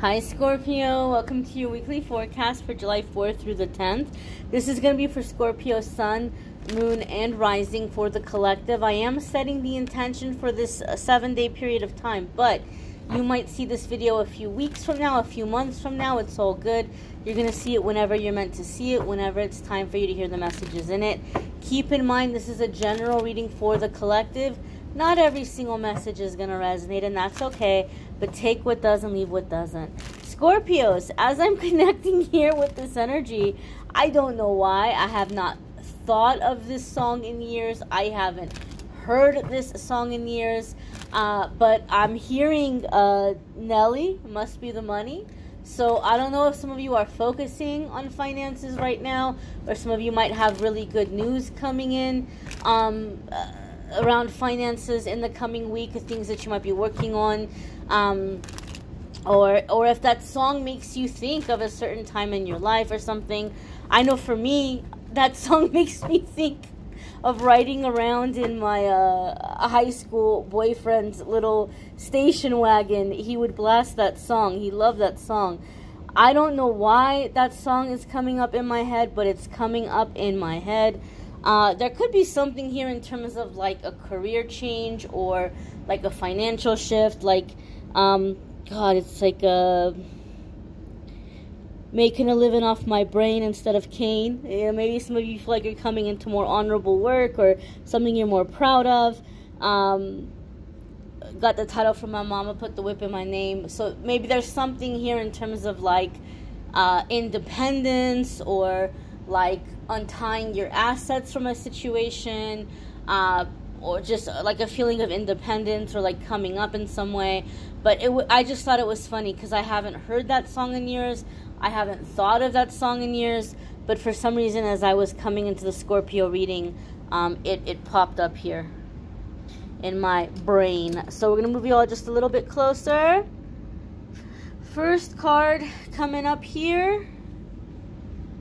Hi Scorpio, welcome to your weekly forecast for July 4th through the 10th. This is going to be for Scorpio Sun, Moon, and Rising for the collective. I am setting the intention for this 7-day period of time, but you might see this video a few weeks from now, a few months from now. It's all good. You're going to see it whenever you're meant to see it, whenever it's time for you to hear the messages in it. Keep in mind, this is a general reading for the collective. Not every single message is going to resonate, and that's okay, but take what does and leave what doesn't. Scorpios, as I'm connecting here with this energy, I don't know why. I have not thought of this song in years. I haven't heard this song in years, but I'm hearing Nelly, Must Be the Money. So I don't know if some of you are focusing on finances right now, or some of you might have really good news coming in around finances in the coming week, things that you might be working on, or if that song makes you think of a certain time in your life or something. I know for me, that song makes me think of riding around in my high school boyfriend's little station wagon. He would blast that song. He loved that song. I don't know why that song is coming up in my head, but it's coming up in my head. There could be something here in terms of like a career change or like a financial shift. Like, God, it's like making a living off my brain instead of cane. You know, maybe some of you feel like you're coming into more honorable work or something you're more proud of. Got the title from my mama, put the whip in my name. So maybe there's something here in terms of like independence, or like untying your assets from a situation, or just like a feeling of independence, or like coming up in some way. But I just thought it was funny because I haven't heard that song in years. I haven't thought of that song in years. But for some reason, as I was coming into the Scorpio reading, it popped up here in my brain. So we're going to move you all just a little bit closer. First card coming up here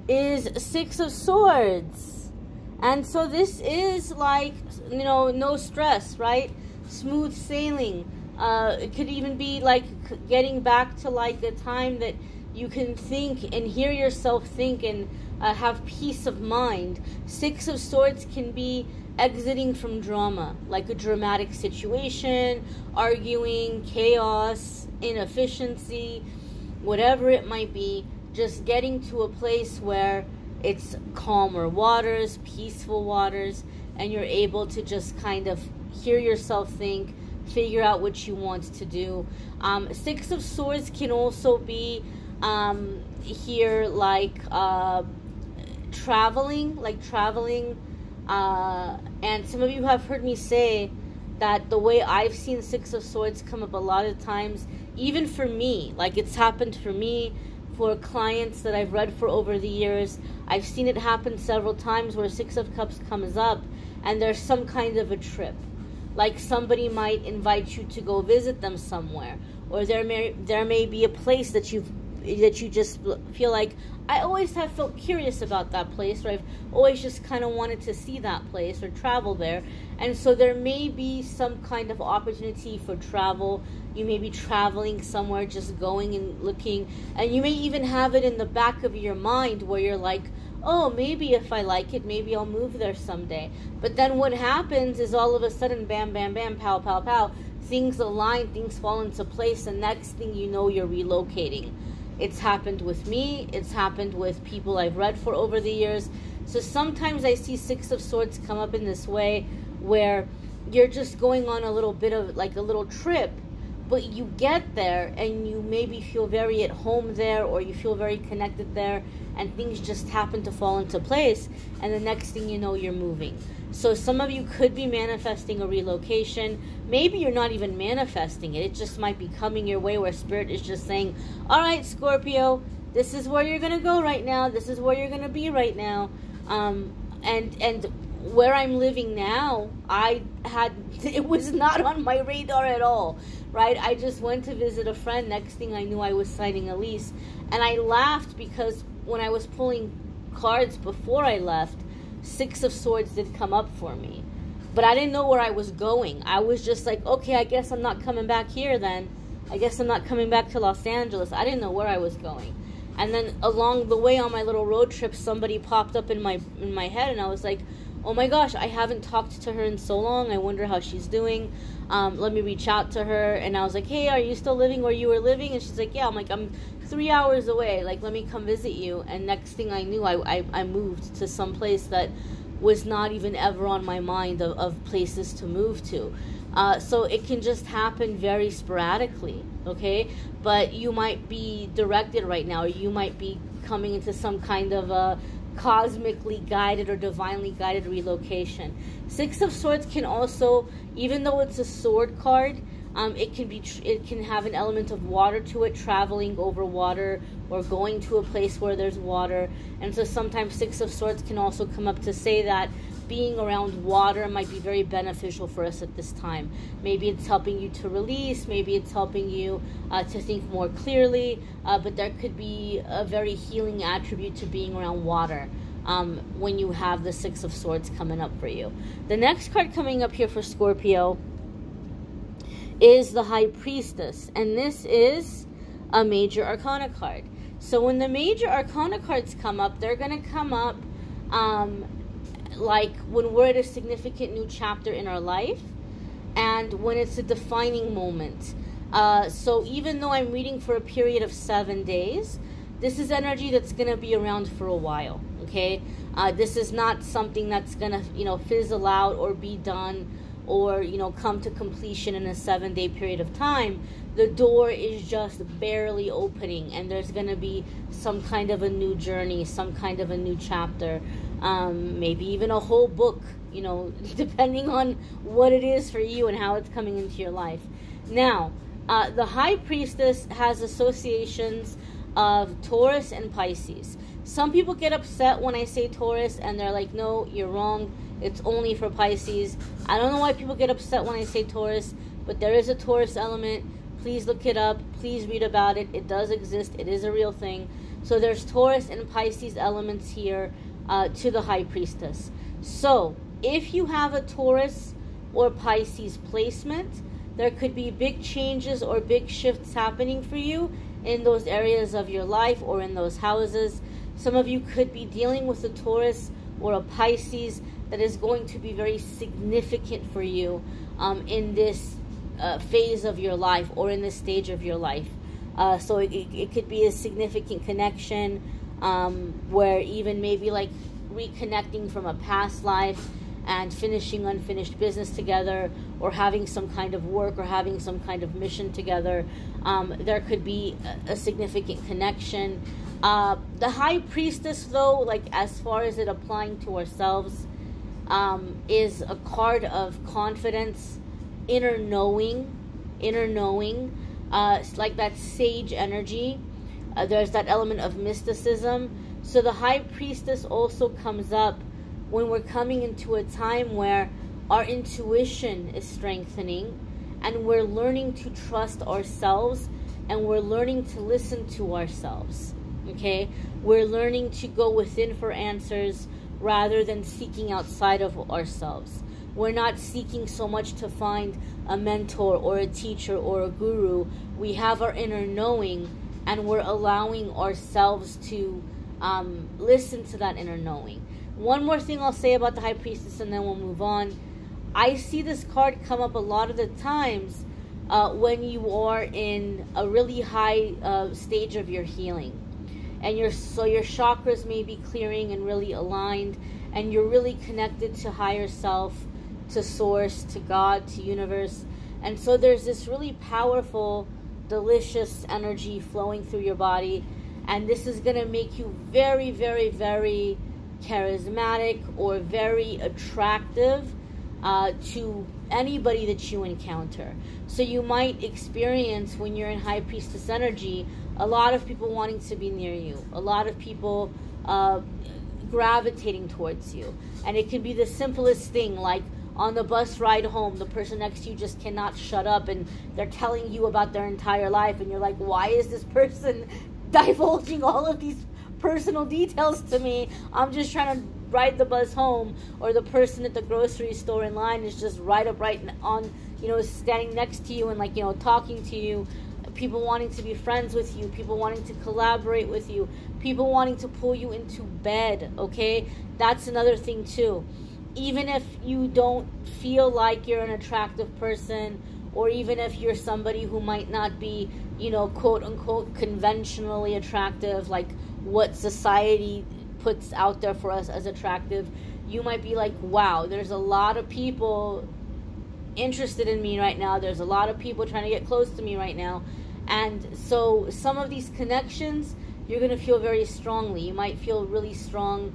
is Six of Swords. And so this is like, you know, no stress, right? Smooth sailing. It could even be like getting back to like a time that you can think and hear yourself think and have peace of mind. Six of Swords can be exiting from drama, like a dramatic situation, arguing, chaos, inefficiency, whatever it might be. Just getting to a place where it's calmer waters, peaceful waters, and you're able to just kind of hear yourself think, figure out what you want to do. Six of Swords can also be here like traveling, and some of you have heard me say that the way I've seen Six of Swords come up a lot of times, even for me, like it's happened for me, for clients that I've read for over the years, I've seen it happen several times where Six of Cups comes up and there's some kind of a trip. Like somebody might invite you to go visit them somewhere, or there may be a place that you just feel like, I always have felt curious about that place, or I've always just kind of wanted to see that place or travel there. And so there may be some kind of opportunity for travel. You may be traveling somewhere, just going and looking, and you may even have it in the back of your mind where you're like, oh, maybe if I like it, maybe I'll move there someday. But then what happens is all of a sudden, bam, bam, bam, pow, pow, pow, things align, things fall into place, and next thing you know, you're relocating. It's happened with me. It's happened with people I've read for over the years. So sometimes I see Six of Swords come up in this way where you're just going on a little bit of like a little trip, but you get there and you maybe feel very at home there, or you feel very connected there, and things just happen to fall into place, and the next thing you know, you're moving. So some of you could be manifesting a relocation. Maybe you're not even manifesting it. It just might be coming your way where Spirit is just saying, all right, Scorpio, this is where you're going to go right now. This is where you're going to be right now. And where I'm living now, it was not on my radar at all, right? I just went to visit a friend. Next thing I knew, I was signing a lease. And I laughed because when I was pulling cards before I left, Six of Swords did come up for me. But I didn't know where I was going. I was just like, okay, I guess I'm not coming back here then. I guess I'm not coming back to Los Angeles. I didn't know where I was going. And then along the way on my little road trip, somebody popped up in my head, and I was like, oh my gosh, I haven't talked to her in so long. I wonder how she's doing. Let me reach out to her. And I was like, hey, are you still living where you were living? And she's like, yeah. I'm like, I'm 3 hours away. Like, let me come visit you. And next thing I knew, I moved to some place that was not even ever on my mind of places to move to. So it can just happen very sporadically, okay? But you might be directed right now, or you might be coming into some kind of a cosmically guided or divinely guided relocation. Six of Swords can also, even though it's a sword card, it can have an element of water to it, traveling over water or going to a place where there's water. And so sometimes Six of Swords can also come up to say that being around water might be very beneficial for us at this time. Maybe it's helping you to release, maybe it's helping you to think more clearly, but there could be a very healing attribute to being around water when you have the Six of Swords coming up for you. The next card coming up here for Scorpio is the High Priestess, and this is a Major Arcana card. So when the Major Arcana cards come up, they're going to come up like when we're at a significant new chapter in our life, and when it's a defining moment. So even though I'm reading for a period of 7 days, this is energy that's going to be around for a while, okay? This is not something that's going to, fizzle out or be done or, come to completion in a 7-day period of time. The door is just barely opening, and there's going to be some kind of a new journey, some kind of a new chapter, maybe even a whole book, depending on what it is for you and how it's coming into your life. Now, the High Priestess has associations of Taurus and Pisces. Some people get upset when I say Taurus, and they're like, no, you're wrong. It's only for Pisces. I don't know why people get upset when I say Taurus, but there is a Taurus element. Please look it up. Please read about it. It does exist. It is a real thing. So there's Taurus and Pisces elements here to the High Priestess. So if you have a Taurus or Pisces placement, there could be big changes or big shifts happening for you in those areas of your life or in those houses. Some of you could be dealing with a Taurus or a Pisces that is going to be very significant for you in this phase of your life or in this stage of your life. So it could be a significant connection where even maybe like reconnecting from a past life and finishing unfinished business together, or having some kind of work or having some kind of mission together. There could be a significant connection. The High Priestess, though, like as far as it applying to ourselves, is a card of confidence, inner knowing. It's like that sage energy. There's that element of mysticism. So the High Priestess also comes up when we're coming into a time where our intuition is strengthening, and we're learning to trust ourselves, and we're learning to listen to ourselves, okay? We're learning to go within for answers rather than seeking outside of ourselves. We're not seeking so much to find a mentor or a teacher or a guru. We have our inner knowing, and we're allowing ourselves to listen to that inner knowing. One more thing I'll say about the High Priestess, and then we'll move on. I see this card come up a lot of the times when you are in a really high stage of your healing, and your chakras may be clearing and really aligned, and you're really connected to higher self, to source, to God, to universe. And so there's this really powerful, delicious energy flowing through your body, and this is going to make you very, very, very charismatic or very attractive to anybody that you encounter. So you might experience, when you're in High Priestess energy, a lot of people wanting to be near you, a lot of people gravitating towards you. And it can be the simplest thing, like on the bus ride home, the person next to you just cannot shut up, and they're telling you about their entire life, and you're like, why is this person divulging all of these personal details to me? I'm just trying to ride the bus home. Or the person at the grocery store in line is just right on, standing next to you and talking to you. people wanting to be friends with you, people wanting to collaborate with you, people wanting to pull you into bed, okay? That's another thing too. Even if you don't feel like you're an attractive person, or even if you're somebody who might not be, you know, quote unquote conventionally attractive, like what society puts out there for us as attractive, you might be like, wow, there's a lot of people interested in me right now. There's a lot of people trying to get close to me right now. And so some of these connections, you're going to feel very strongly. You might feel really strong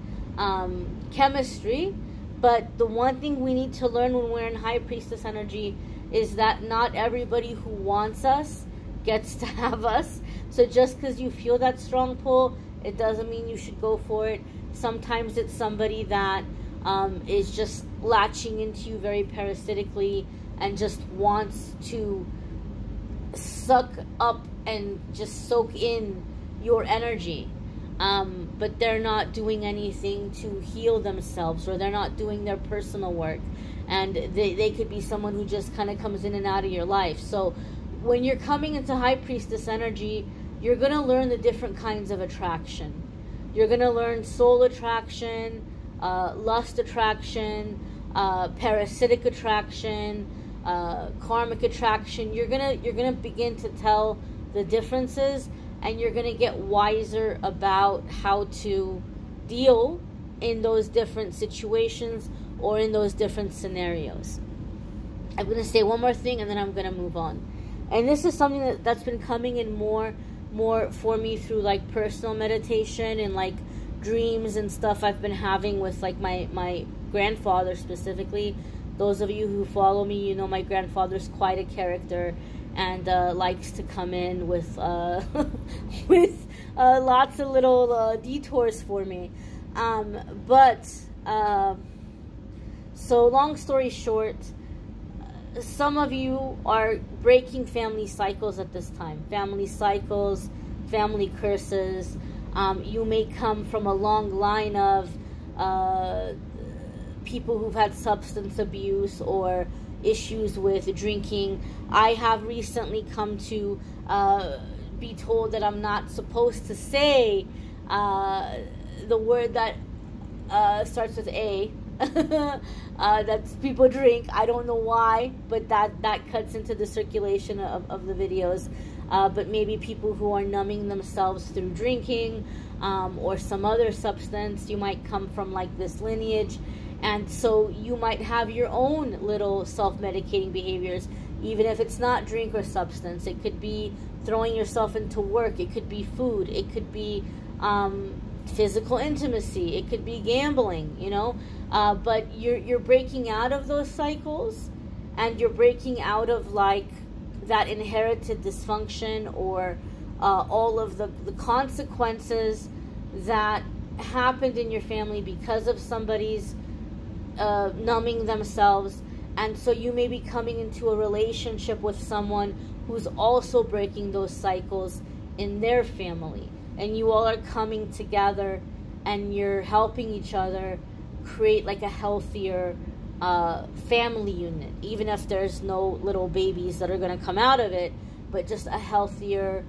chemistry. But the one thing we need to learn when we're in High Priestess energy is that not everybody who wants us gets to have us. So just because you feel that strong pull, it doesn't mean you should go for it. Sometimes it's somebody that is just latching into you very parasitically and just wants to suck up and just soak in your energy. But they're not doing anything to heal themselves, or they're not doing their personal work. And they could be someone who just kind of comes in and out of your life. So when you're coming into High Priestess energy, you're going to learn the different kinds of attraction. You're going to learn soul attraction, lust attraction, parasitic attraction, karmic attraction. You're gonna begin to tell the differences, and you're gonna get wiser about how to deal in those different situations or in those different scenarios. I'm gonna say one more thing, and then I'm gonna move on. And this is something that's been coming in more for me through like personal meditation and like dreams and stuff I've been having with like my grandfather specifically. Those of you who follow me, you know my grandfather's quite a character, and likes to come in with with lots of little detours for me. So long story short, some of you are breaking family cycles at this time. Family cycles, family curses. You may come from a long line of people who've had substance abuse or issues with drinking. I have recently come to be told that I'm not supposed to say the word that starts with A. That's people drink. I don't know why, but that cuts into the circulation of the videos. But maybe people who are numbing themselves through drinking or some other substance, you might come from like this lineage. And so you might have your own little self-medicating behaviors, even if it's not drink or substance. It could be throwing yourself into work. It could be food. It could be physical intimacy. It could be gambling, you know. But you're breaking out of those cycles, and you're breaking out of like that inherited dysfunction or all of the consequences that happened in your family because of somebody's numbing themselves. And so you may be coming into a relationship with someone who's also breaking those cycles in their family, and you all are coming together and you're helping each other create like a healthier family unit, even if there's no little babies that are going to come out of it, but just a healthier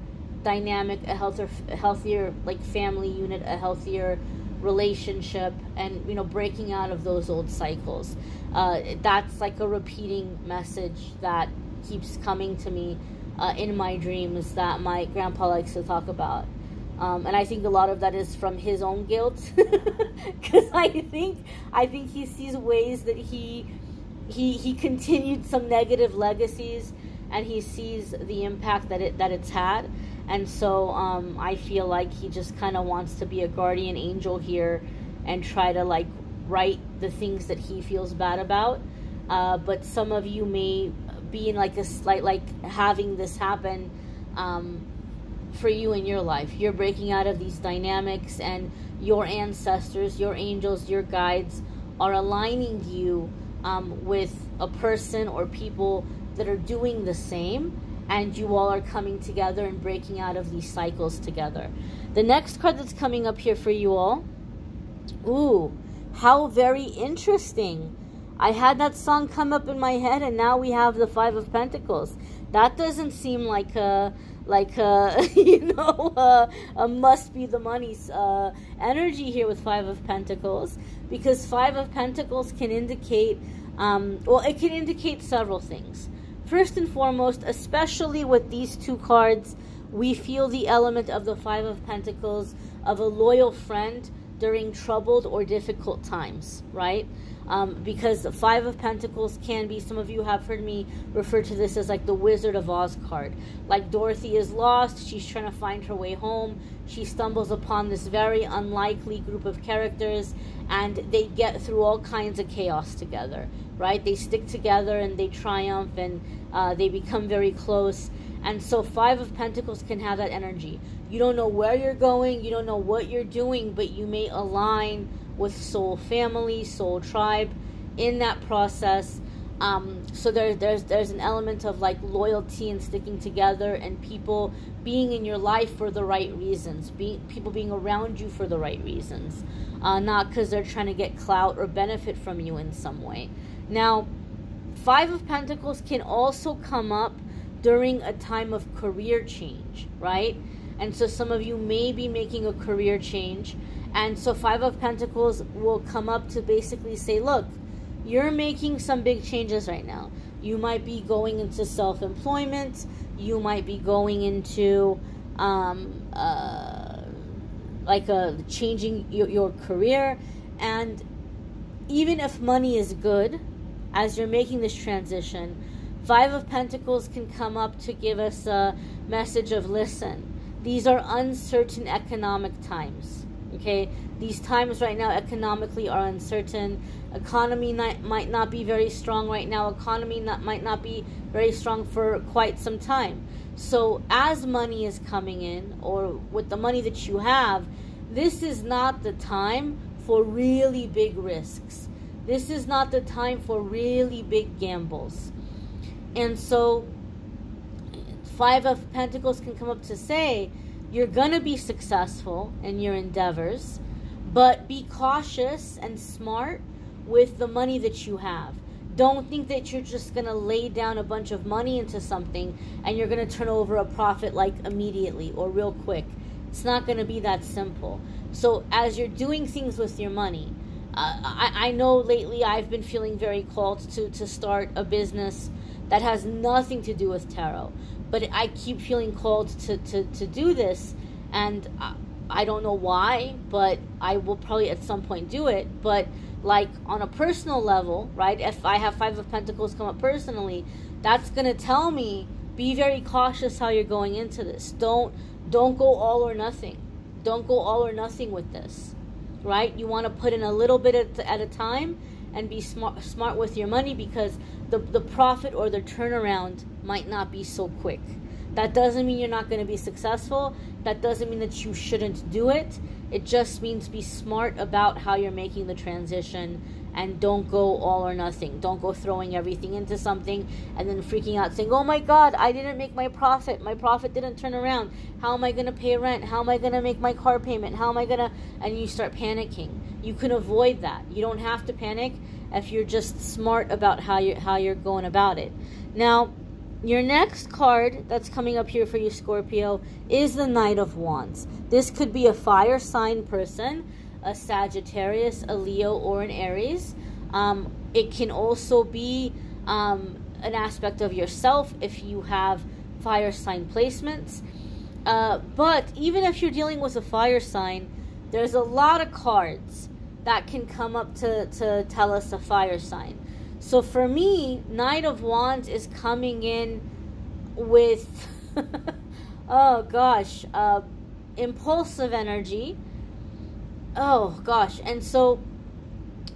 dynamic, a healthier like family unit, a healthier relationship, and you know, breaking out of those old cycles. That's like a repeating message that keeps coming to me in my dreams that my grandpa likes to talk about. And I think a lot of that is from his own guilt, because I think he sees ways that he continued some negative legacies, and he sees the impact that it's had. And so I feel like he just kind of wants to be a guardian angel here and try to like right the things that he feels bad about. But some of you may be in like a slight, like having this happen for you in your life. You're breaking out of these dynamics, and your ancestors, your angels, your guides are aligning you with a person or people that are doing the same, and you all are coming together and breaking out of these cycles together. The next card that's coming up here for you all, ooh, how very interesting. I had that song come up in my head, and now we have the Five of Pentacles. That doesn't seem like a a must be the money's energy here with Five of Pentacles, because Five of Pentacles can indicate, it can indicate several things. First and foremost, especially with these two cards, we feel the element of the Five of Pentacles of a loyal friend during troubled or difficult times, right? Because the Five of Pentacles can be, some of you have heard me refer to this as like the Wizard of Oz card. Like Dorothy is lost, she's trying to find her way home, she stumbles upon this very unlikely group of characters, and they get through all kinds of chaos together, right? They stick together and they triumph, and they become very close. And so Five of Pentacles can have that energy. You don't know where you're going, you don't know what you're doing, but you may align with soul family, soul tribe in that process. So there's an element of like loyalty and sticking together, and people being in your life for the right reasons, people being around you for the right reasons, not because they're trying to get clout or benefit from you in some way. Now, Five of Pentacles can also come up during a time of career change, right? And so some of you may be making a career change, and so Five of Pentacles will come up to basically say, look, you're making some big changes right now. You might be going into self-employment, you might be going into changing your career, and even if money is good as you're making this transition, Five of Pentacles can come up to give us a message of, listen, these are uncertain economic times, okay? These times right now economically are uncertain. Economy might not be very strong right now. Economy might not be very strong for quite some time. So as money is coming in, or with the money that you have, this is not the time for really big risks. This is not the time for really big gambles. And so Five of Pentacles can come up to say, you're going to be successful in your endeavors, but be cautious and smart with the money that you have. Don't think that you're just going to lay down a bunch of money into something and you're going to turn over a profit like immediately or real quick. It's not going to be that simple. So as you're doing things with your money, I know lately I've been feeling very called to start a business that has nothing to do with tarot. But I keep feeling called to do this, and I don't know why, but I will probably at some point do it. But like on a personal level, right, if I have Five of Pentacles come up personally, that's going to tell me, be very cautious how you're going into this. Don't go all or nothing. Don't go all or nothing with this, right? You want to put in a little bit at a time and be smart with your money, because the profit or the turnaround might not be so quick. That doesn't mean you're not going to be successful. That doesn't mean that you shouldn't do it. It just means be smart about how you're making the transition, and don't go all or nothing. Don't go throwing everything into something and then freaking out saying, oh my God, I didn't make my profit. My profit didn't turn around. How am I going to pay rent? How am I going to make my car payment? How am I going to... And you start panicking. You can avoid that. You don't have to panic if you're just smart about how you're going about it. Now, your next card that's coming up here for you, Scorpio, is the Knight of Wands. This could be a fire sign person, a Sagittarius, a Leo, or an Aries. It can also be an aspect of yourself if you have fire sign placements. But even if you're dealing with a fire sign, there's a lot of cards that can come up to tell us a fire sign. So for me, Knight of Wands is coming in with, oh gosh, impulsive energy. Oh gosh. And so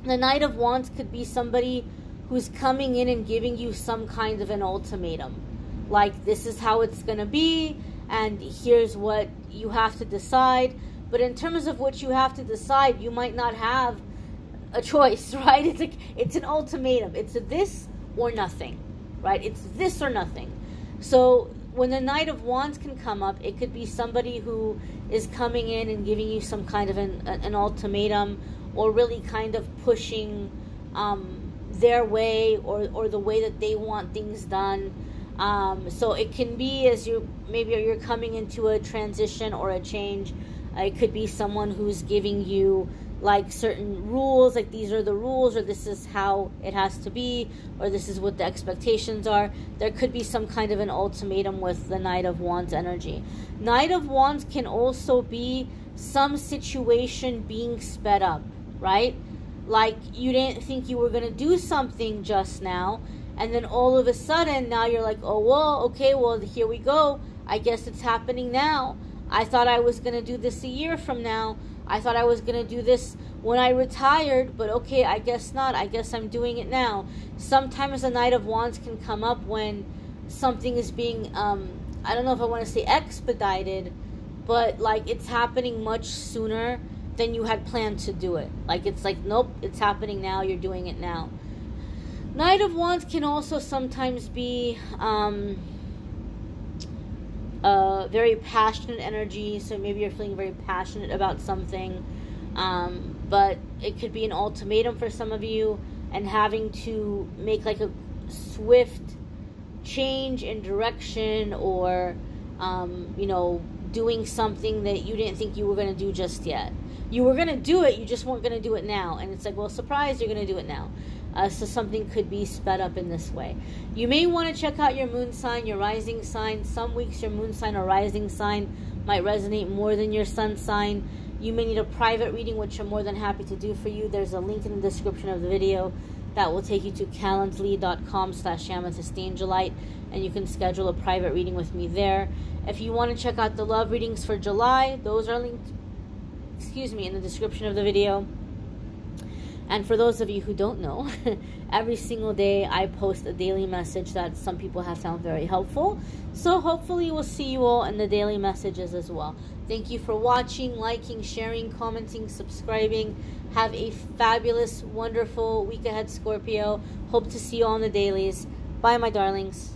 the Knight of Wands could be somebody who's coming in and giving you some kind of an ultimatum. Like, this is how it's going to be, and here's what you have to decide. But in terms of what you have to decide, you might not have a choice, right? It's an ultimatum. It's a this or nothing, right? It's this or nothing. So when the Knight of Wands can come up, it could be somebody who is coming in and giving you some kind of an ultimatum, or really kind of pushing their way or the way that they want things done. So it can be as maybe you're coming into a transition or a change. It could be someone who's giving you like certain rules, like these are the rules, or this is how it has to be, or this is what the expectations are. There could be some kind of an ultimatum with the Knight of Wands energy. Knight of Wands can also be some situation being sped up, right? Like you didn't think you were going to do something just now, and then all of a sudden now you're like, oh, well, okay, well, here we go. I guess it's happening now. I thought I was going to do this a year from now. I thought I was going to do this when I retired, but okay, I guess not. I guess I'm doing it now. Sometimes the Knight of Wands can come up when something is being, I don't know if I want to say expedited, but like it's happening much sooner than you had planned to do it. Like it's like, nope, it's happening now. You're doing it now. Knight of Wands can also sometimes be very passionate energy. So maybe you're feeling very passionate about something, but it could be an ultimatum for some of you, and having to make like a swift change in direction, or you know, doing something that you didn't think you were going to do just yet. You were going to do it, you just weren't going to do it now, and it's like, well, surprise, you're going to do it now. So something could be sped up in this way. You may want to check out your moon sign, your rising sign. Some weeks your moon sign or rising sign might resonate more than your sun sign. You may need a private reading, which I'm more than happy to do for you. There's a link in the description of the video that will take you to calendly.com/amethystangellite, and you can schedule a private reading with me there. If you want to check out the love readings for July, those are linked, in the description of the video. And for those of you who don't know, every single day I post a daily message that some people have found very helpful. So hopefully we'll see you all in the daily messages as well. Thank you for watching, liking, sharing, commenting, subscribing. Have a fabulous, wonderful week ahead, Scorpio. Hope to see you all in the dailies. Bye, my darlings.